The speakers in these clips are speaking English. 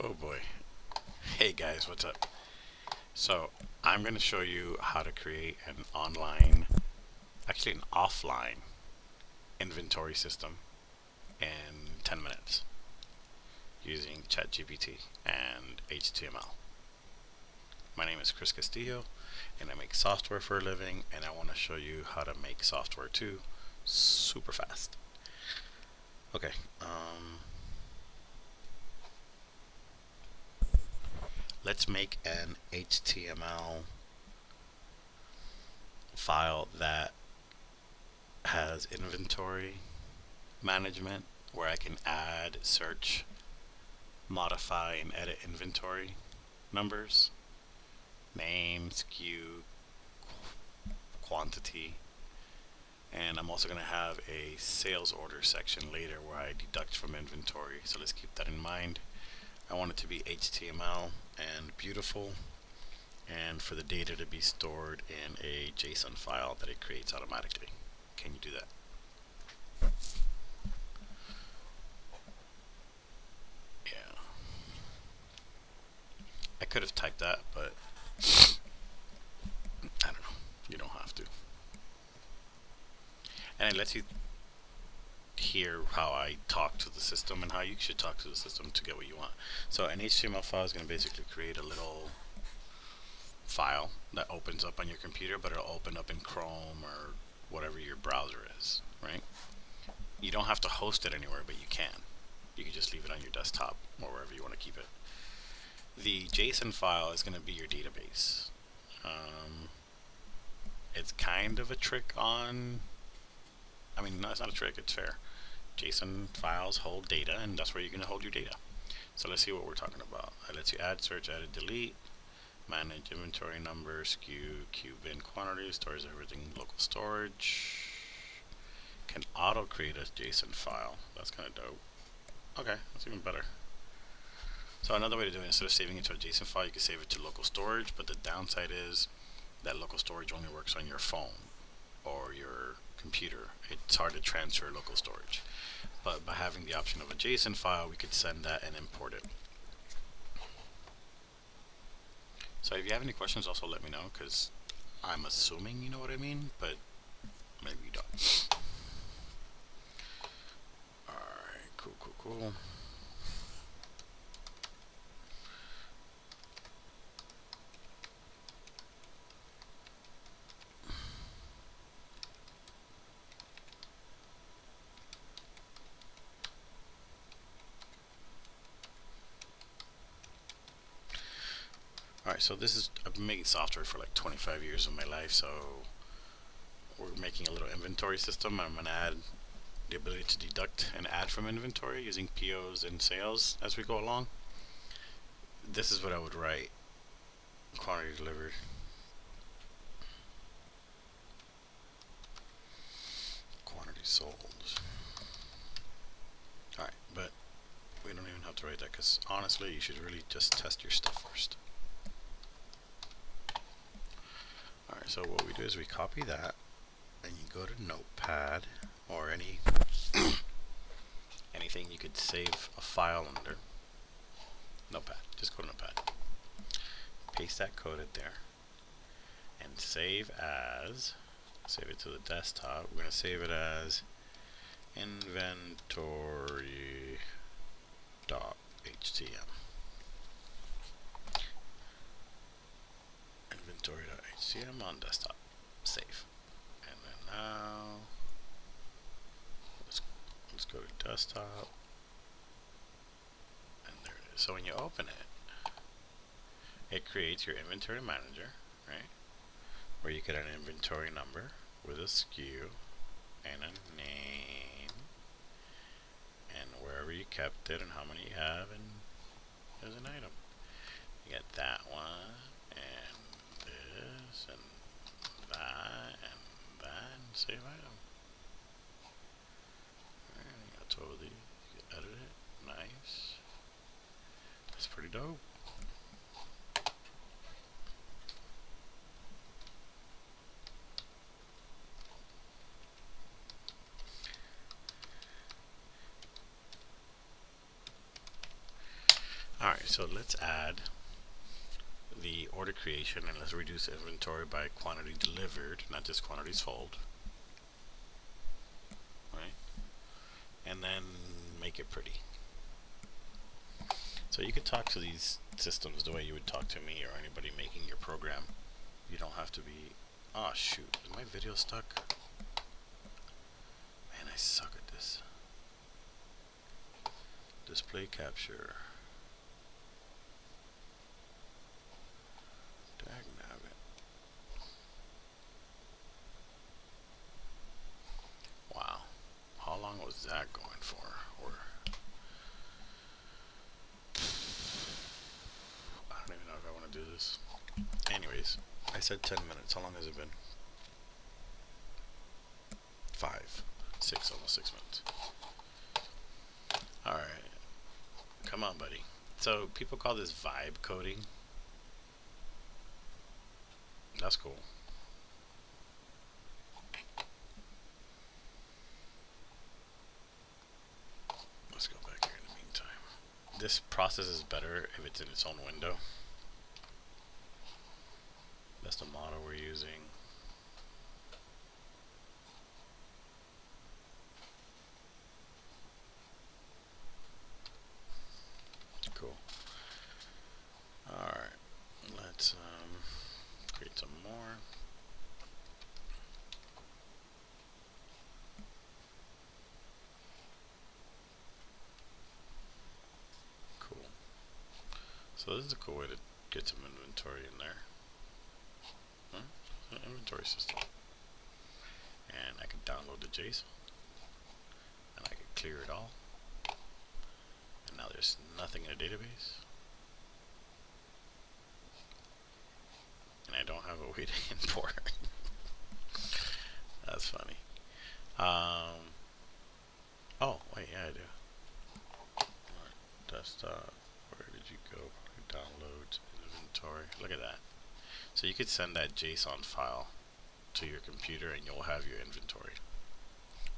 Oh boy. Hey guys, what's up? So, I'm going to show you how to create an online, actually an offline inventory system in 10 minutes using ChatGPT and HTML. My name is Chris Castillo and I make software for a living, and I want to show you how to make software too super fast. Okay, let's make an HTML file that has inventory management where I can add, search, modify, and edit inventory numbers, name, SKU, quantity, and I'm also going to have a sales order section later where I deduct from inventory, so let's keep that in mind. I want it to be HTML and beautiful, and for the data to be stored in a JSON file that it creates automatically. Can you do that? Yeah. I could have typed that, but I don't know. You don't have to. And it lets you hear how I talk to the system and how you should talk to the system to get what you want. So an HTML file is going to basically create a little file that opens up on your computer, but it'll open up in Chrome or whatever your browser is, right? You don't have to host it anywhere, but you can. You can just leave it on your desktop or wherever you want to keep it. The JSON file is going to be your database. It's kind of a trick on, I mean, no, it's not a trick, it's fair. JSON files hold data, and that's where you're going to hold your data. So let's see what we're talking about. It lets you add, search, edit, delete, manage inventory number, SKU, cube, bin, quantity, stores everything, local storage. Can auto create a JSON file. That's kind of dope. Okay, that's even better. So another way to do it, instead of saving it to a JSON file, you can save it to local storage, but the downside is that local storage only works on your phone or your computer. It's hard to transfer local storage. But by having the option of a JSON file, we could send that and import it. So if you have any questions, also let me know, because I'm assuming you know what I mean, but maybe you don't. Alright, cool. Alright, so I've been making software for like 25 years of my life, so we're making a little inventory system. I'm going to add the ability to deduct and add from inventory using POs and sales as we go along. This is what I would write. Quantity delivered. Quantity sold. Alright, but we don't even have to write that, because honestly you should really just test your stuff first. Alright, so what we do is we copy that, and you go to Notepad or anything you could save a file under. Notepad, just go to Notepad. Paste that code in there and save it to the desktop. We're going to save it as inventory.htm. Inventory.htm on desktop. Save. And then now let's go to desktop. And there it is. So when you open it, it creates your inventory manager, right? Where you get an inventory number with a SKU and a name and wherever you kept it and how many you have, and there's an item. You get that one and this and that and that, and save item. Alright, you got 12 of these. You can edit it. Nice. That's pretty dope. Alright, so let's add the order creation and let's reduce inventory by quantity delivered, not just quantities sold. Right? And then make it pretty. So you could talk to these systems the way you would talk to me or anybody making your program. You don't have to be... Oh shoot, is my video stuck? Man, I suck at this. Display capture. Dagnabbit. Wow. How long was that going for? Or I don't even know if I want to do this. Anyways, I said 10 minutes. How long has it been? 5, 6, almost 6 minutes. Alright. Come on, buddy. So, people call this vibe coding. That's cool. Let's go back here in the meantime. This process is better if it's in its own window. That's the model we're using. Cool. Alright, let's create some more. Cool. So this is a cool way to get some inventory in there. An inventory system. And I can download the JSON. And I can clear it all. And now there's nothing in the database. And I don't have a way to import. That's funny. Oh, wait, yeah, I do. Desktop, where did you go? Downloads, inventory. Look at that. So you could send that JSON file to your computer and you'll have your inventory.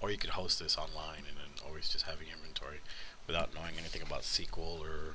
Or you could host this online and then always just having inventory without knowing anything about SQL or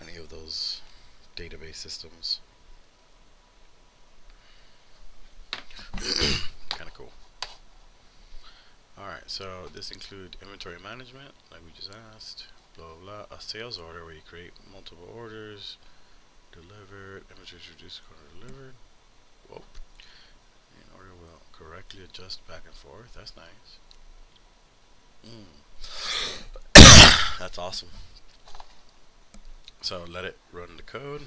any of those database systems. Kind of cool. Alright, so this includes inventory management, like we just asked, blah blah blah, a sales order where you create multiple orders, delivered, inventory reduced, order delivered. Whoop. And order will correctly adjust back and forth. That's nice. That's awesome. So let it run the code.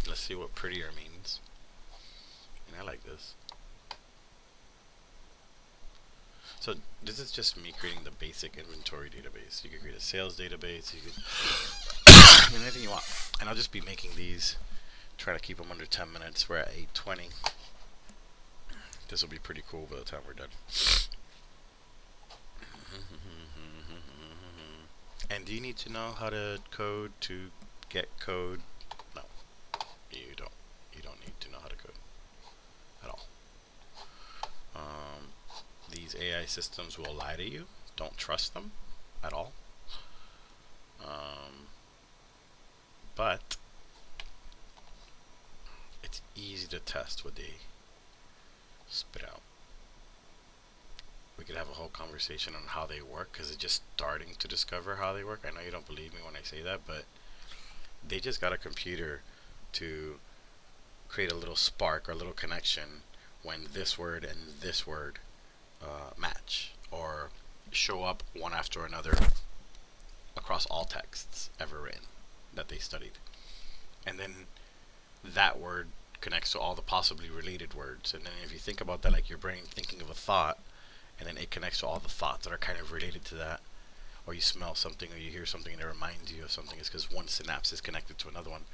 Let's see what prettier means. And I like this. So this is just me creating the basic inventory database. You could create a sales database. You could anything you want. And I'll just be making these. Try to keep them under 10 minutes. We're at 8:20. This will be pretty cool by the time we're done. And do you need to know how to code to get code? No, you don't. You don't need to know how to code at all. These AI systems will lie to you. Don't trust them at all. But it's easy to test what they spit out. We could have a whole conversation on how they work because it's just starting to discover how they work. I know you don't believe me when I say that, but they just got a computer to create a little spark or a little connection when this word and this word match or show up one after another across all texts ever written that they studied. And then that word connects to all the possibly related words. And then if you think about that, like your brain thinking of a thought, and then it connects to all the thoughts that are kind of related to that, or you smell something or you hear something and it reminds you of something, it's because one synapse is connected to another one.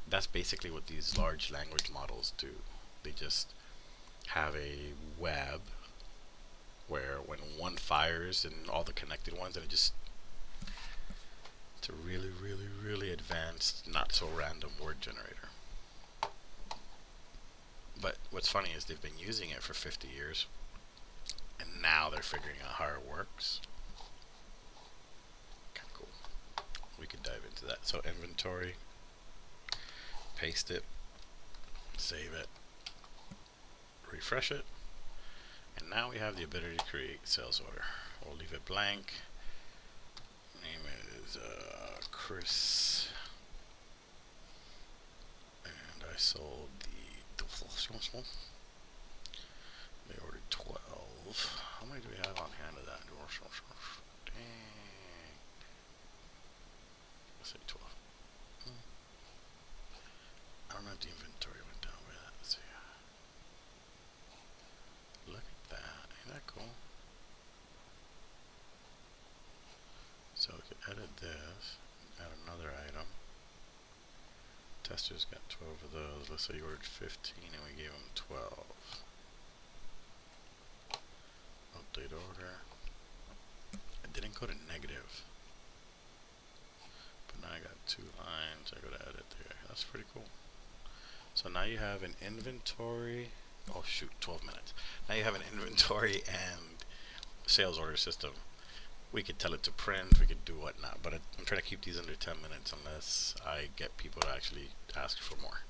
That's basically what these large language models do. They just have a web where when one fires and all the connected ones, and it's a really, really, really advanced, not so random word generator. But what's funny is they've been using it for 50 years, and now they're figuring out how it works. Kind of cool. We could dive into that. set. So inventory, paste it, save it, refresh it, and now we have the ability to create sales order. We'll leave it blank. Name is Chris, and I sold they ordered 12. How many do we have on hand of that? Dang. Let's say 12. I don't know if the inventory went down by that. Let's see. Look at that. Ain't that cool? So we can edit this, add another item. Testers got 12 of those. Let's say you ordered 15 and we gave them 12. Update order. It didn't go to negative. But now I got 2 lines. I go to edit there. That's pretty cool. So now you have an inventory. Oh shoot, 12 minutes. Now you have an inventory and sales order system. We could tell it to print, we could do whatnot, but I'm trying to keep these under 10 minutes unless I get people to actually ask for more.